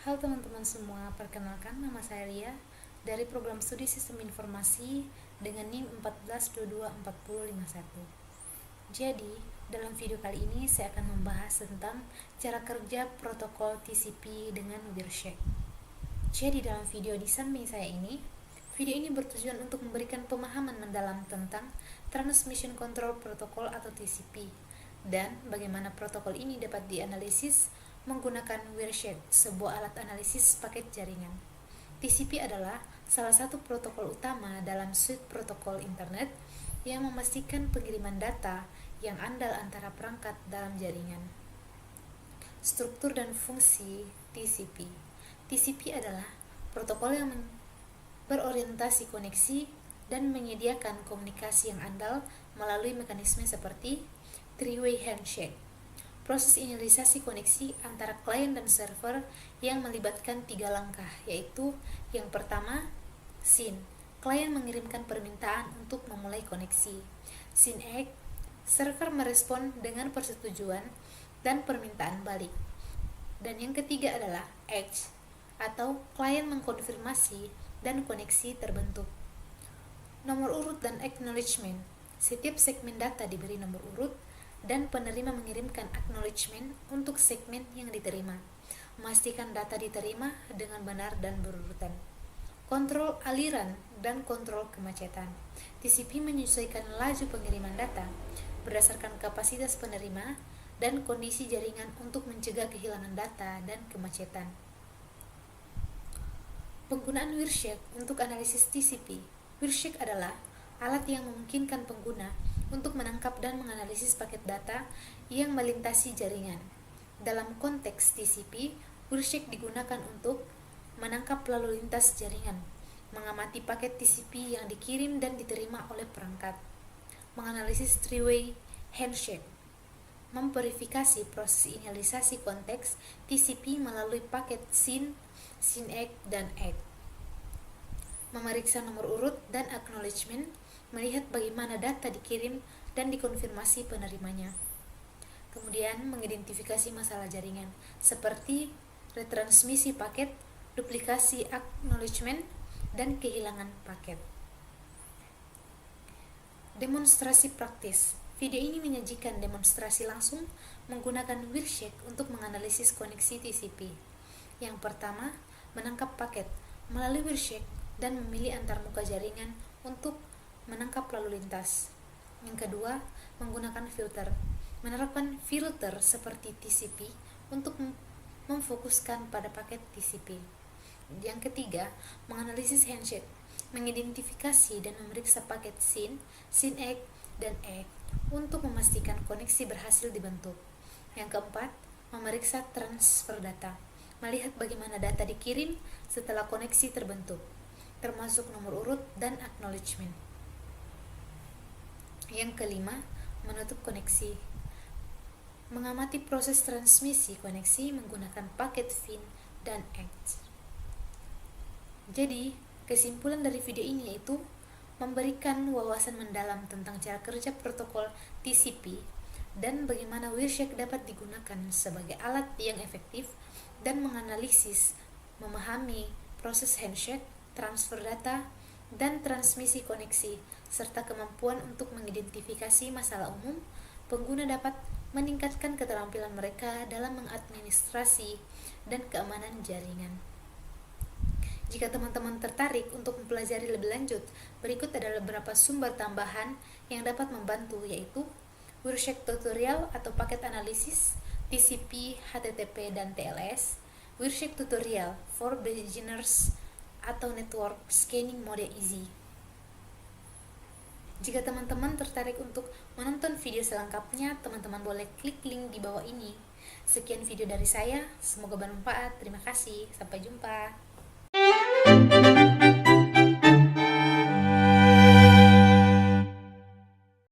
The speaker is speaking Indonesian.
Halo teman-teman semua, perkenalkan nama saya Ria dari program studi Sistem Informasi dengan NIM 14224051. Jadi, dalam video kali ini saya akan membahas tentang cara kerja protokol TCP dengan Wireshark. Jadi dalam video di samping saya ini, video ini bertujuan untuk memberikan pemahaman mendalam tentang Transmission Control Protocol atau TCP dan bagaimana protokol ini dapat dianalisis menggunakan Wireshark, sebuah alat analisis paket jaringan. TCP adalah salah satu protokol utama dalam suite protokol internet yang memastikan pengiriman data yang andal antara perangkat dalam jaringan. Struktur dan fungsi TCP. TCP adalah protokol yang berorientasi koneksi dan menyediakan komunikasi yang andal melalui mekanisme seperti three-way handshake. Proses inisialisasi koneksi antara klien dan server yang melibatkan 3 langkah, yaitu yang pertama, SYN. Klien mengirimkan permintaan untuk memulai koneksi. SYN-ACK, server merespon dengan persetujuan dan permintaan balik. Dan yang ketiga adalah ACK, atau klien mengkonfirmasi dan koneksi terbentuk. Nomor urut dan acknowledgement. Setiap segmen data diberi nomor urut dan penerima mengirimkan acknowledgement untuk segmen yang diterima. Memastikan data diterima dengan benar dan berurutan. Kontrol aliran dan kontrol kemacetan. TCP menyesuaikan laju pengiriman data berdasarkan kapasitas penerima dan kondisi jaringan untuk mencegah kehilangan data dan kemacetan. Penggunaan Wireshark untuk analisis TCP. Wireshark adalah alat yang memungkinkan pengguna untuk menangkap dan menganalisis paket data yang melintasi jaringan. Dalam konteks TCP, Wireshark digunakan untuk menangkap lalu lintas jaringan, mengamati paket TCP yang dikirim dan diterima oleh perangkat, menganalisis three-way handshake, memverifikasi proses inisialisasi konteks TCP melalui paket SYN, SYN-ACK, dan ACK, memeriksa nomor urut dan acknowledgement, melihat bagaimana data dikirim dan dikonfirmasi penerimanya. Kemudian mengidentifikasi masalah jaringan seperti retransmisi paket, duplikasi acknowledgement, dan kehilangan paket. Demonstrasi praktis. Video ini menyajikan demonstrasi langsung menggunakan Wireshark untuk menganalisis koneksi TCP. Yang pertama, menangkap paket melalui Wireshark dan memilih antarmuka jaringan untuk menangkap lalu lintas. Yang kedua, menggunakan filter. Menerapkan filter seperti TCP untuk memfokuskan pada paket TCP. Yang ketiga, menganalisis handshake, mengidentifikasi dan memeriksa paket SYN, SYN-ACK, dan ACK untuk memastikan koneksi berhasil dibentuk. Yang keempat, memeriksa transfer data, melihat bagaimana data dikirim setelah koneksi terbentuk, termasuk nomor urut dan acknowledgement. Yang kelima, menutup koneksi. Mengamati proses transmisi koneksi menggunakan paket FIN dan ACK. Jadi, kesimpulan dari video ini yaitu memberikan wawasan mendalam tentang cara kerja protokol TCP dan bagaimana Wireshark dapat digunakan sebagai alat yang efektif dan menganalisis, memahami proses handshake, transfer data, dan transmisi koneksi, serta kemampuan untuk mengidentifikasi masalah umum. Pengguna dapat meningkatkan keterampilan mereka dalam mengadministrasi dan keamanan jaringan. Jika teman-teman tertarik untuk mempelajari lebih lanjut, berikut adalah beberapa sumber tambahan yang dapat membantu, yaitu Wireshark tutorial atau paket analisis, TCP, HTTP, dan TLS, Wireshark tutorial for beginners atau network scanning mode easy. Jika teman-teman tertarik untuk menonton video selengkapnya, teman-teman boleh klik link di bawah ini. Sekian video dari saya, semoga bermanfaat. Terima kasih, sampai jumpa.